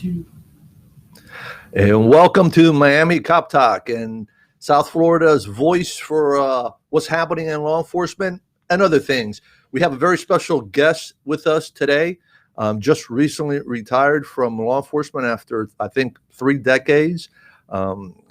And welcome to Miami Cop Talk and South Florida's voice for what's happening in law enforcement and other things. We have a very special guest with us today. Just recently retired from law enforcement after, I think, 3 decades.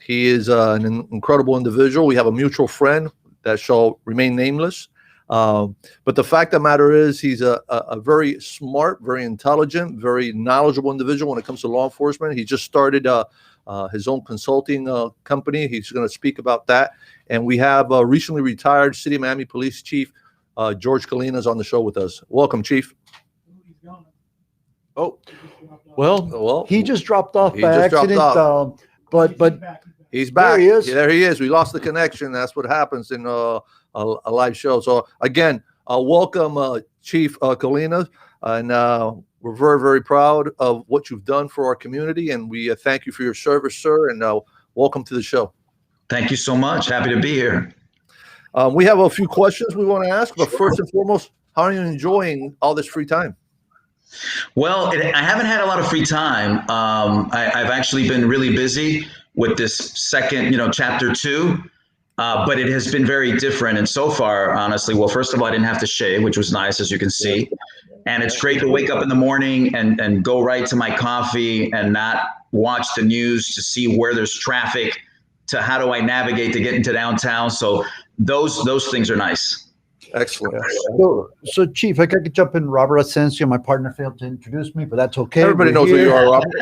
He is an incredible individual. We have a mutual friend that shall remain nameless. But the fact of the matter is he's a very smart, very intelligent, very knowledgeable individual when it comes to law enforcement. He just started his own consulting company. He's going to speak about that. And we have recently retired City of Miami Police Chief Jorge Colina is on the show with us. Welcome, Chief. Oh, well, he just dropped off by accident. But he's back. There he is. There he is. We lost the connection. That's what happens in a live show. So again, welcome, Chief Colina, and we're very, very proud of what you've done for our community, and we thank you for your service, sir, and welcome to the show. Thank you so much. Happy to be here. We have a few questions we want to ask, but first and foremost, how are you enjoying all this free time? Well, I haven't had a lot of free time. I've actually been really busy with this second, chapter 2, but it has been very different. And so far, honestly, well, first of all, I didn't have to shave, which was nice, as you can see. And it's great to wake up in the morning and go right to my coffee and not watch the news to see where there's traffic, to how do I navigate to get into downtown. So those things are nice. Excellent. So Chief, I could jump in. Robert Asencio, my partner, failed to introduce me, but that's okay. Everybody knows who you are, Robert.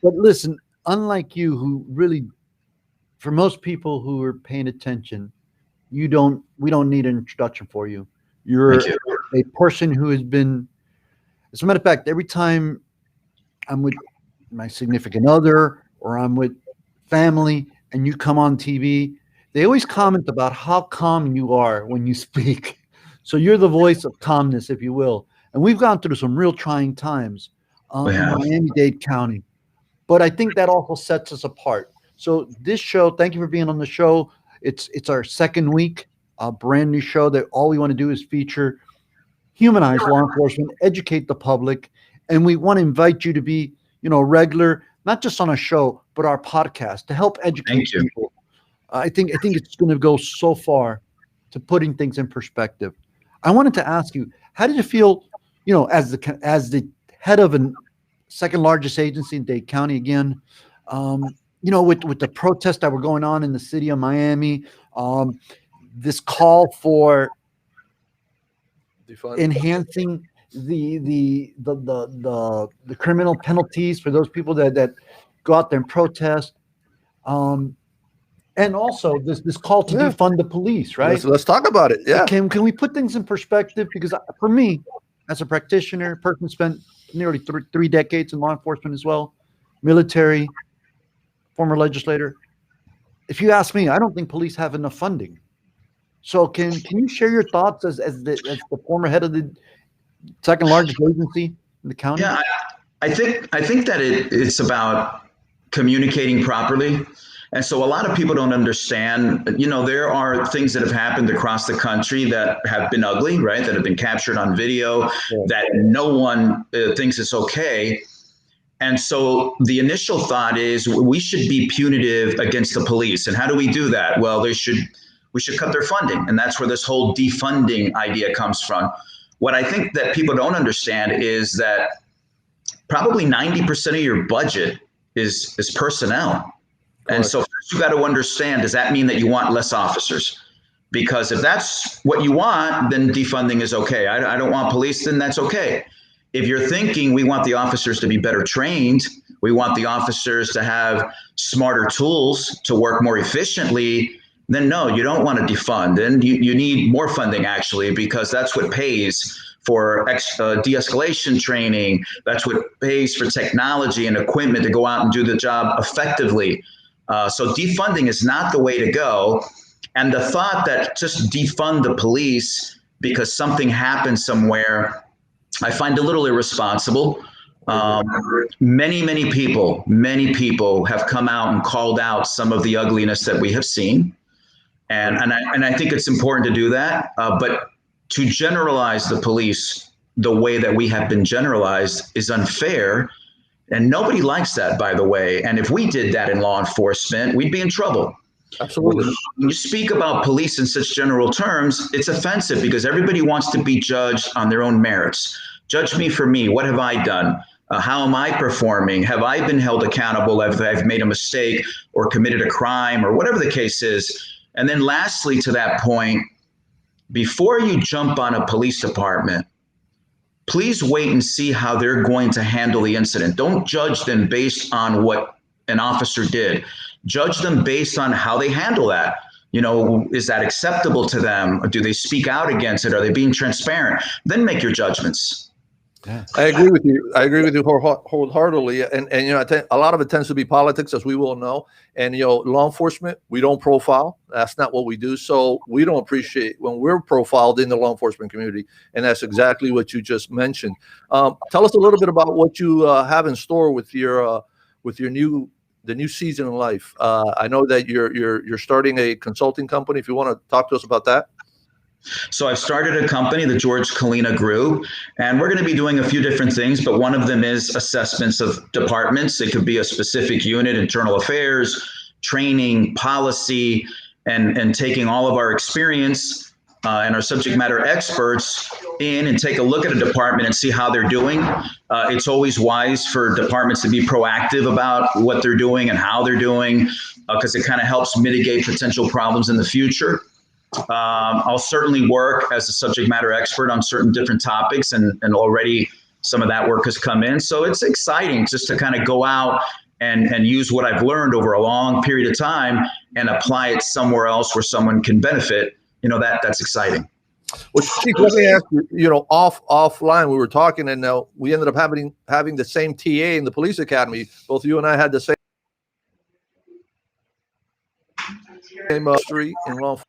But listen, unlike you, who really, for most people who are paying attention, we don't need an introduction for you. You're a person who has been, as a matter of fact, every time I'm with my significant other or I'm with family and you come on TV, they always comment about how calm you are when you speak. So you're the voice of calmness, if you will. And we've gone through some real trying times in Miami-Dade County. But I think that also sets us apart. So this show, thank you for being on the show. It's our second week, a brand new show that all we want to do is feature, humanize law enforcement, educate the public. And we want to invite you to be, regular, not just on a show, but our podcast to help educate people. I think it's going to go so far to putting things in perspective. I wanted to ask you, how did you feel, as the head of a second largest agency in Dade County again, with the protests that were going on in the city of Miami, this call for enhancing the criminal penalties for those people that go out there and protest. And also this call to defund the police, right? Let's talk about it. Yeah. Can we put things in perspective? Because for me, as a practitioner, person spent nearly three decades in law enforcement as well, military, former legislator. If you ask me, I don't think police have enough funding. So can you share your thoughts as the former head of the second largest agency in the county? Yeah, I think that it's about communicating properly. And so a lot of people don't understand, there are things that have happened across the country that have been ugly, right? That have been captured on video, that no one thinks it's okay. And so the initial thought is we should be punitive against the police. And how do we do that? Well, we should cut their funding. And that's where this whole defunding idea comes from. What I think that people don't understand is that probably 90% of your budget is personnel. And so first you got to understand, does that mean that you want less officers? Because if that's what you want, then defunding is okay. I don't want police, then that's okay. If you're thinking we want the officers to be better trained, we want the officers to have smarter tools to work more efficiently, then no, you don't want to defund. And you need more funding, actually, because that's what pays for de-escalation training. That's what pays for technology and equipment to go out and do the job effectively. So defunding is not the way to go. And the thought that just defund the police because something happened somewhere, I find a little irresponsible. Many people have come out and called out some of the ugliness that we have seen. And I think it's important to do that. But to generalize the police the way that we have been generalized is unfair. And nobody likes that, by the way. And if we did that in law enforcement, we'd be in trouble. Absolutely. When you speak about police in such general terms, it's offensive because everybody wants to be judged on their own merits. Judge me for me. What have I done? How am I performing? Have I been held accountable if I've made a mistake or committed a crime or whatever the case is? And then lastly, to that point, before you jump on a police department, please wait and see how they're going to handle the incident. Don't judge them based on what an officer did. Judge them based on how they handle that. You know, is that acceptable to them? Or do they speak out against it? Are they being transparent? Then make your judgments. Yeah. I agree with you. I agree with you wholeheartedly. And you know, a lot of it tends to be politics, as we will know. And, you know, law enforcement, we don't profile. That's not what we do. So we don't appreciate when we're profiled in the law enforcement community. And that's exactly what you just mentioned. Tell us a little bit about what you have in store with your the new season in life. I know that you're starting a consulting company. If you want to talk to us about that. So I've started a company, the Jorge Colina Group, and we're going to be doing a few different things, but one of them is assessments of departments. It could be a specific unit, internal affairs, training, policy, and taking all of our experience and our subject matter experts in and take a look at a department and see how they're doing. It's always wise for departments to be proactive about what they're doing and how they're doing, because it kind of helps mitigate potential problems in the future. I'll certainly work as a subject matter expert on certain different topics, and already some of that work has come in. So it's exciting just to kind of go out and use what I've learned over a long period of time and apply it somewhere else where someone can benefit. You know, that's exciting. Well, Chief, let me ask you, you know, offline, we were talking, and we ended up having the same TA in the police academy. Both you and I had the same street in law.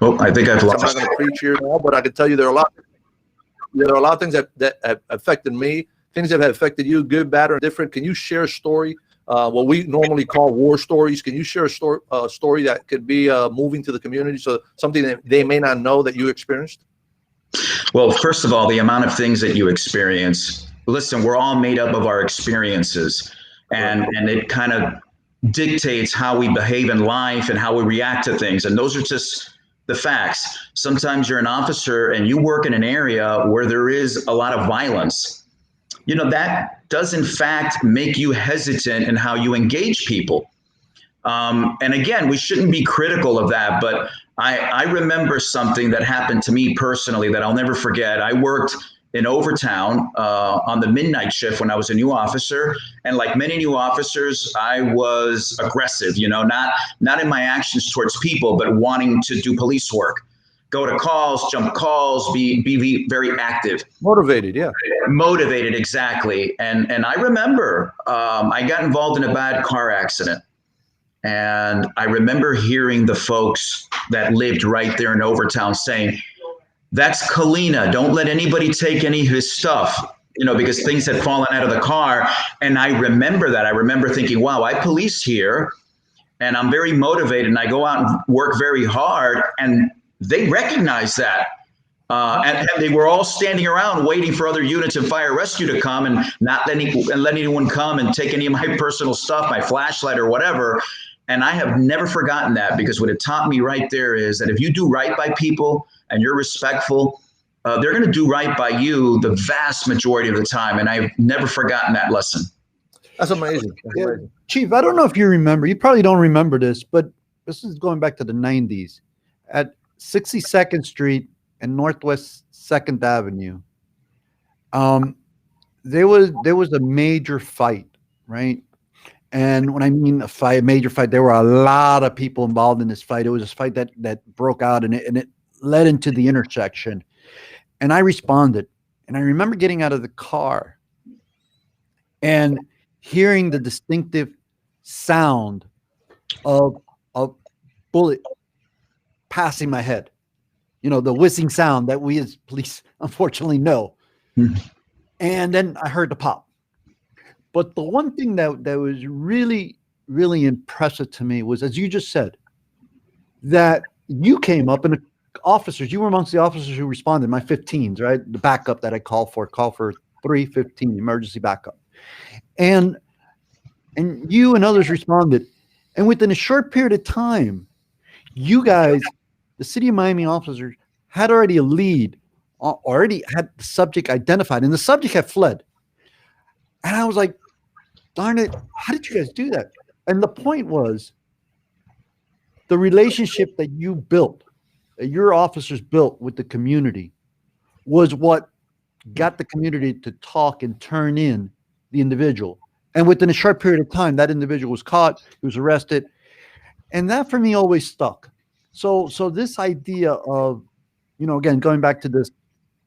Oh, I think I've lost. I'm not going to preach here now, but I can tell you there are a lot of things that have affected me, things that have affected you, good, bad, or different. Can you share a story? What we normally call war stories. Can you share a story that could be moving to the community, so something that they may not know that you experienced? Well, first of all, the amount of things that you experience. Listen, we're all made up of our experiences, and it kind of dictates how we behave in life and how we react to things. And those are just the facts. Sometimes you're an officer and you work in an area where there is a lot of violence. You know, that does in fact make you hesitant in how you engage people. And again, we shouldn't be critical of that, but I remember something that happened to me personally that I'll never forget. I worked in Overtown on the midnight shift when I was a new officer. And like many new officers, I was aggressive, you know, not in my actions towards people, but wanting to do police work. Go to calls, jump calls, be very active. Motivated, yeah. Motivated, exactly. And I remember I got involved in a bad car accident. And I remember hearing the folks that lived right there in Overtown saying, "That's Colina. Don't let anybody take any of his stuff," you know, because things had fallen out of the car. And I remember that. I remember thinking, wow, I police here and I'm very motivated and I go out and work very hard. And they recognize that. And they were all standing around waiting for other units and fire rescue to come and not let anyone come and take any of my personal stuff, my flashlight or whatever. And I have never forgotten that, because what it taught me right there is that if you do right by people and you're respectful, they're going to do right by you the vast majority of the time. And I've never forgotten that lesson. That's amazing. That's amazing. Chief, I don't know if you remember, you probably don't remember this, but this is going back to the 90s. At 62nd Street and Northwest 2nd Avenue, there was a major fight, right? And when I mean a major fight, there were a lot of people involved in this fight. It was a fight that broke out, and it led into the intersection. And I responded. And I remember getting out of the car and hearing the distinctive sound of a bullet passing my head. You know, the whizzing sound that we as police unfortunately know. Mm-hmm. And then I heard the pop. But the one thing that was really, really impressive to me was, as you just said, that you came up and officers, you were amongst the officers who responded, my 15s, right? The backup that I call for 315 emergency backup. And you and others responded. And within a short period of time, you guys, the city of Miami officers, had already a lead, already had the subject identified, and the subject had fled. And I was like, darn it, how did you guys do that? And the point was, the relationship that you built, that your officers built with the community, was what got the community to talk and turn in the individual. And within a short period of time, that individual was caught, he was arrested. And that for me always stuck. So this idea of, again, going back to this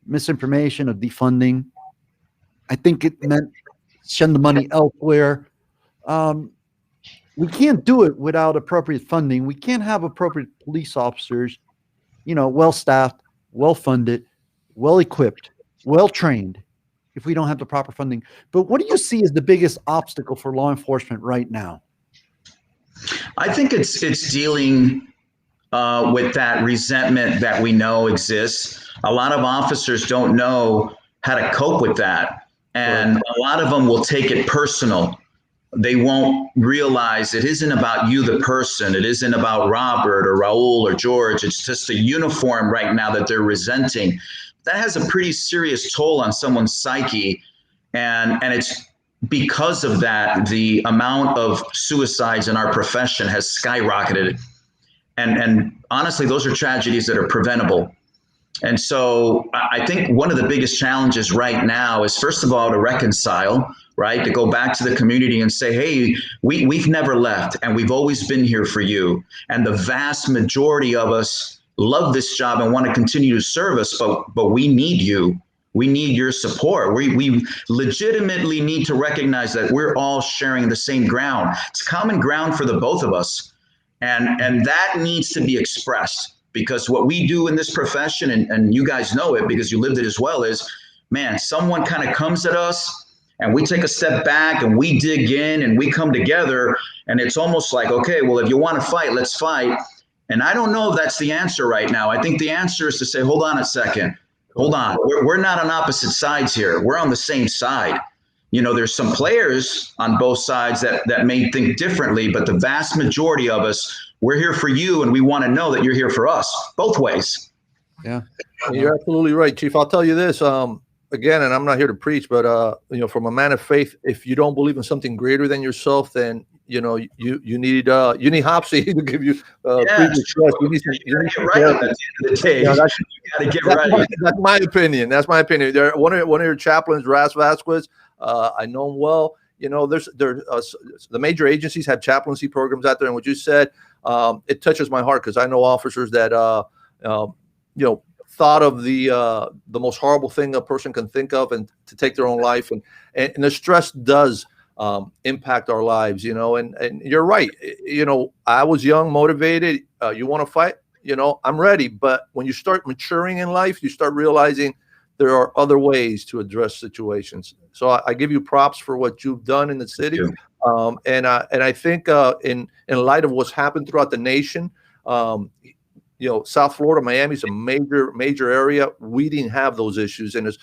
misinformation of defunding, I think it meant send the money elsewhere. We can't do it without appropriate funding. We can't have appropriate police officers, well-staffed, well-funded, well-equipped, well-trained, if we don't have the proper funding. But what do you see as the biggest obstacle for law enforcement right now? I think it's dealing with that resentment that we know exists. A lot of officers don't know how to cope with that. And a lot of them will take it personal. They won't realize it isn't about you, the person. It isn't about Robert or Raul or George. It's just a uniform right now that they're resenting. That has a pretty serious toll on someone's psyche. And it's because of that, the amount of suicides in our profession has skyrocketed. And honestly, those are tragedies that are preventable. And so I think one of the biggest challenges right now is, first of all, to reconcile, right? To go back to the community and say, hey, we've never left and we've always been here for you. And the vast majority of us love this job and want to continue to serve us, but we need you. We need your support. We legitimately need to recognize that we're all sharing the same ground. It's common ground for the both of us. And that needs to be expressed. Because what we do in this profession, and you guys know it because you lived it as well, is, man, someone kind of comes at us and we take a step back and we dig in and we come together. And it's almost like, okay, well, if you want to fight, let's fight. And I don't know if that's the answer right now. I think the answer is to say, hold on a second. Hold on. We're not on opposite sides here. We're on the same side. There's some players on both sides that may think differently, but the vast majority of us, we're here for you, and we want to know that you're here for us, both ways. Yeah, you're absolutely right, Chief. I'll tell you this, again, and I'm not here to preach, but from a man of faith, if you don't believe in something greater than yourself, then you need Hopsy to give you previous trust. You need to get right at the end of the day. You got to get right. That's my opinion. One of your chaplains, Ras Vasquez, I know him well. There's the major agencies have chaplaincy programs out there, and what you said, it touches my heart because I know officers that thought of the most horrible thing a person can think of and to take their own life, and the stress does impact our lives, and you're right. I was young, motivated. You want to fight, I'm ready. But when you start maturing in life, you start realizing there are other ways to address situations. So I give you props for what you've done in the city. And I think in light of what's happened throughout the nation, South Florida, Miami is a major area. We didn't have those issues, and it's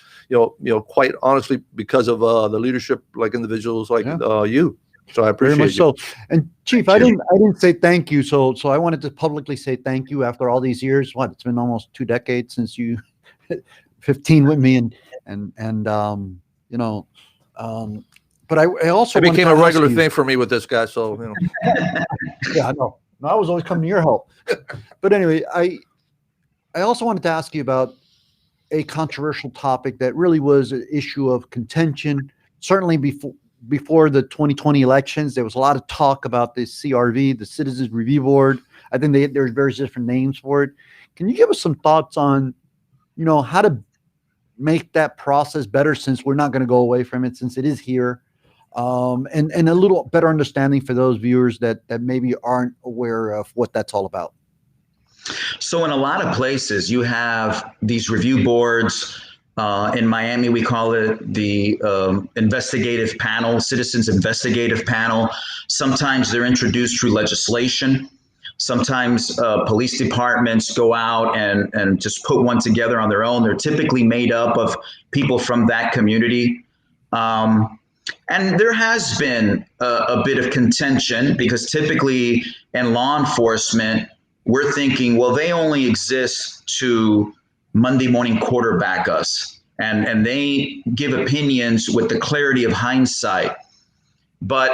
quite honestly because of the leadership, like individuals like you. So I appreciate very much so. And Chief, I didn't say thank you. So I wanted to publicly say thank you after all these years. It's been almost 2 decades since you 15 with me, but I also it became a regular thing for me with this guy. So yeah, I know. I was always coming to your help. But anyway, I also wanted to ask you about a controversial topic that really was an issue of contention. Certainly before the 2020 elections, there was a lot of talk about the CRV, the Citizens Review Board. I think there's various different names for it. Can you give us some thoughts on, how to make that process better, since we're not going to go away from it, since it is here, and a little better understanding for those viewers that maybe aren't aware of what that's all about? So in a lot of places, you have these review boards. In Miami, we call it the investigative panel, citizens investigative panel. Sometimes they're introduced through legislation. Sometimes police departments go out and just put one together on their own. They're typically made up of people from that community. And there has been a bit of contention because typically in law enforcement, we're thinking, well, they only exist to Monday morning quarterback us. And they give opinions with the clarity of hindsight. But,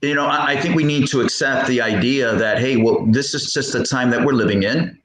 I think we need to accept the idea that, hey, well, this is just the time that we're living in.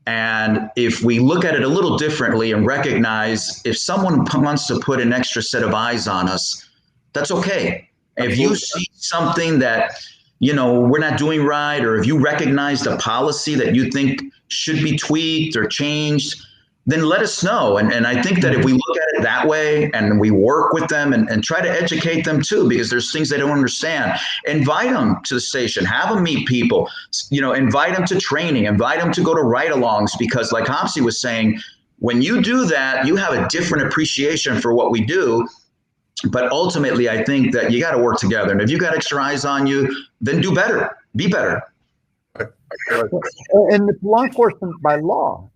And if we look at it a little differently and recognize if someone wants to put an extra set of eyes on us, that's okay. If you see something that, we're not doing right, or if you recognize the policy that you think should be tweaked or changed, then let us know. And I think that if we look at it that way and we work with them and try to educate them too, because there's things they don't understand, invite them to the station, have them meet people, invite them to training, invite them to go to ride-alongs, because like Hopsy was saying, when you do that, you have a different appreciation for what we do. But ultimately, I think that you got to work together. And if you got extra eyes on you, then do better, be better. And law enforcement, by law,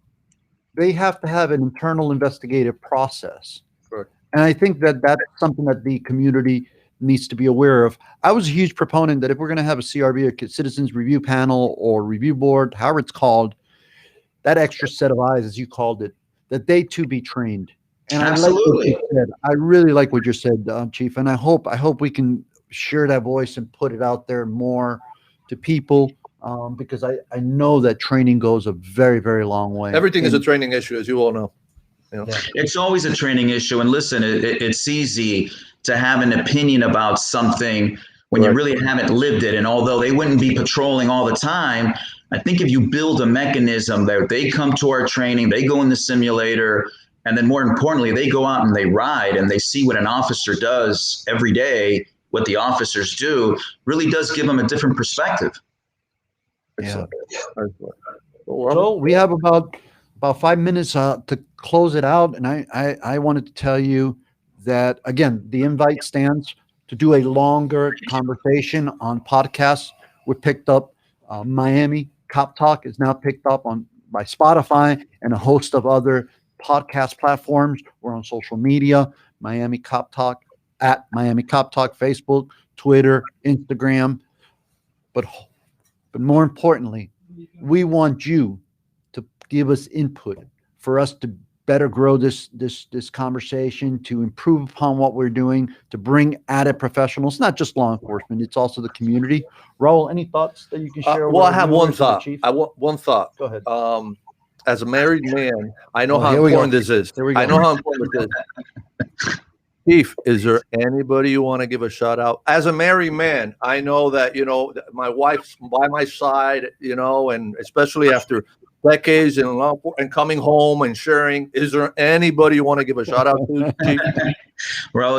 they have to have an internal investigative process. Sure. And I think that that's something that the community needs to be aware of. I was a huge proponent that if we're going to have a CRB, a Citizens Review Panel or Review Board, however it's called, that extra set of eyes, as you called it, that they too be trained. And Absolutely. I really like what you said, Chief. And I hope we can share that voice and put it out there more to people. Because I know that training goes a very, very long way. Everything is a training issue, as you all know. Yeah. It's always a training issue. And listen, it's easy to have an opinion about something when you really haven't lived it. And although they wouldn't be patrolling all the time, I think if you build a mechanism that they come to our training, they go in the simulator, and then more importantly, they go out and they ride and they see what an officer does every day, what the officers do, really does give them a different perspective. Yeah. So we have about 5 minutes to close it out, and I wanted to tell you that again, the invite stands to do a longer conversation on podcasts. We picked up Miami Cop Talk is now picked up by Spotify and a host of other podcast platforms. We're on social media, Miami Cop Talk, at Miami Cop Talk, Facebook, Twitter, Instagram, but more importantly, we want you to give us input for us to better grow this conversation, to improve upon what we're doing, to bring added professionals, not just law enforcement, it's also the community. Raul, any thoughts that you can share? Well, I have one thought. Chief? One thought. Go ahead. As a married man, I know how here we important go. this is. Here we go. I know how important this is. Chief, is there anybody you want to give a shout out? As a married man, I know that, my wife's by my side, and especially after decades and coming home and sharing. Is there anybody you want to give a shout out to, Chief? Well,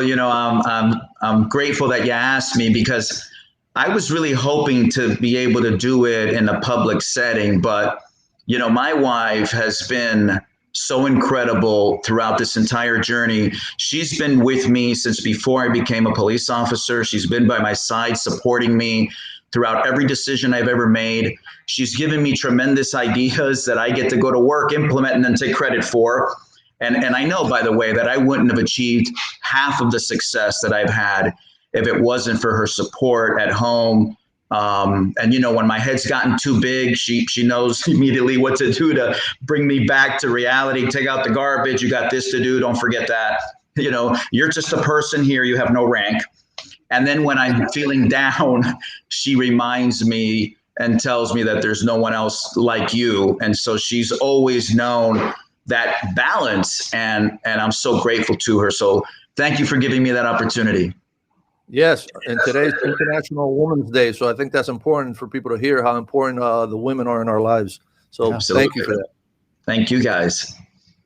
I'm grateful that you asked me, because I was really hoping to be able to do it in a public setting, but my wife has been so incredible throughout this entire journey. She's been with me since before I became a police officer. She's been by my side, supporting me throughout every decision I've ever made. She's given me tremendous ideas that I get to go to work, implement, and then take credit for. And I know, by the way, that I wouldn't have achieved half of the success that I've had if it wasn't for her support at home. And when my head's gotten too big, she knows immediately what to do to bring me back to reality. Take out the garbage. You got this to do. Don't forget that. You're just a person here. You have no rank. And then when I'm feeling down, she reminds me and tells me that there's no one else like you. And so she's always known that balance, and I'm so grateful to her. So thank you for giving me that opportunity. Yes, and today's International Women's Day, so I think that's important for people to hear how important the women are in our lives. So Thank you for that. Thank you, guys.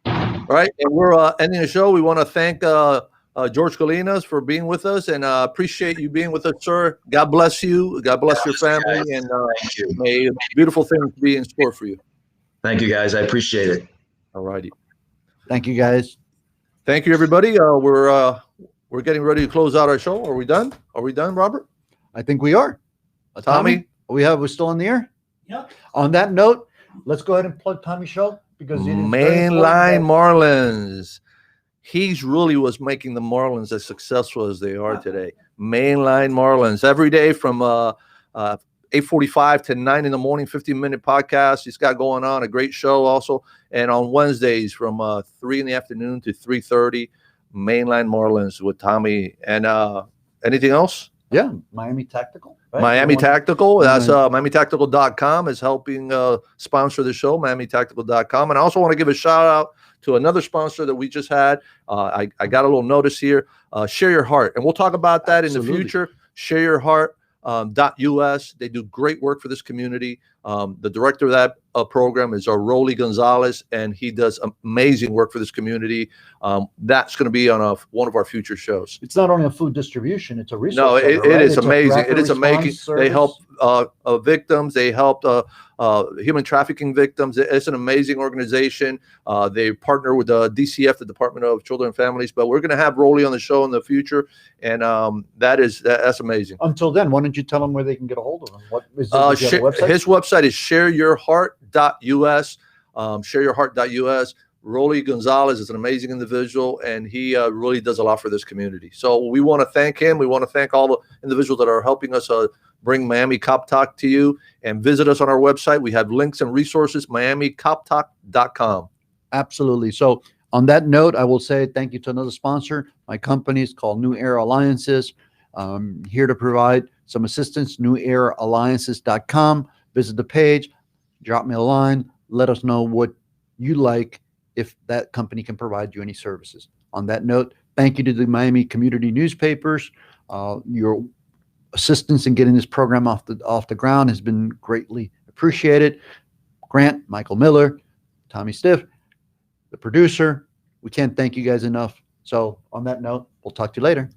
All right, and we're ending the show. We want to thank Jorge Colina for being with us, and appreciate you being with us, sir. God bless you. God bless your family, guys. and Thank you. may beautiful things be in store for you. Thank you, guys. I appreciate it. All righty. Thank you, guys. Thank you, everybody. We're getting ready to close out our show. Are we done? Are we done, Robert? I think we are. Tommy? We're still in the air? Yep. On that note, let's go ahead and plug Tommy's show because it is very Mainline important Marlins. He's really was making the Marlins as successful as they are today. Mainline Marlins every day from 8:45 to 9 in the morning, 15-minute podcast. He's got going on a great show also. And on Wednesdays from 3 in the afternoon to 3:30, Mainline Marlins with Tommy. And anything else? Yeah, Miami Tactical. Right? Miami Tactical. That's Right. MiamiTactical.com is helping sponsor the show, MiamiTactical.com. And I also want to give a shout out to another sponsor that we just had. I got a little notice here. Share Your Heart. And we'll talk about that in the future. Share Your Heart. .us. They do great work for this community. The director of that program is Raul Gonzalez, and he does amazing work for this community. That's going to be on one of our future shows. It's not only a food distribution; it's a resource. No, center, it right? is It's a amazing. rapid It is amazing. response They help service. victims. They help human trafficking victims. It's an amazing organization. They partner with the DCF, the Department of Children and Families. But we're going to have Rolly on the show in the future, and that's amazing. Until then, why don't you tell them where they can get a hold of them? What is it? Does he have a website? His website is shareyourheart.us. Shareyourheart.us. Rolly Gonzalez is an amazing individual, and he really does a lot for this community. So we want to thank him. We want to thank all the individuals that are helping us bring Miami Cop Talk to you, and visit us on our website. We have links and resources, MiamiCopTalk.com. Absolutely. So on that note, I will say thank you to another sponsor. My company is called New Era Alliances. Here to provide some assistance, NewEraAlliances.com. Visit the page, drop me a line, let us know what you like, if that company can provide you any services. On that note, thank you to the Miami community newspapers. Your assistance in getting this program off the ground has been greatly appreciated. Grant, Michael Miller, Tommy Stiff, the producer. We can't thank you guys enough. So on that note, we'll talk to you later.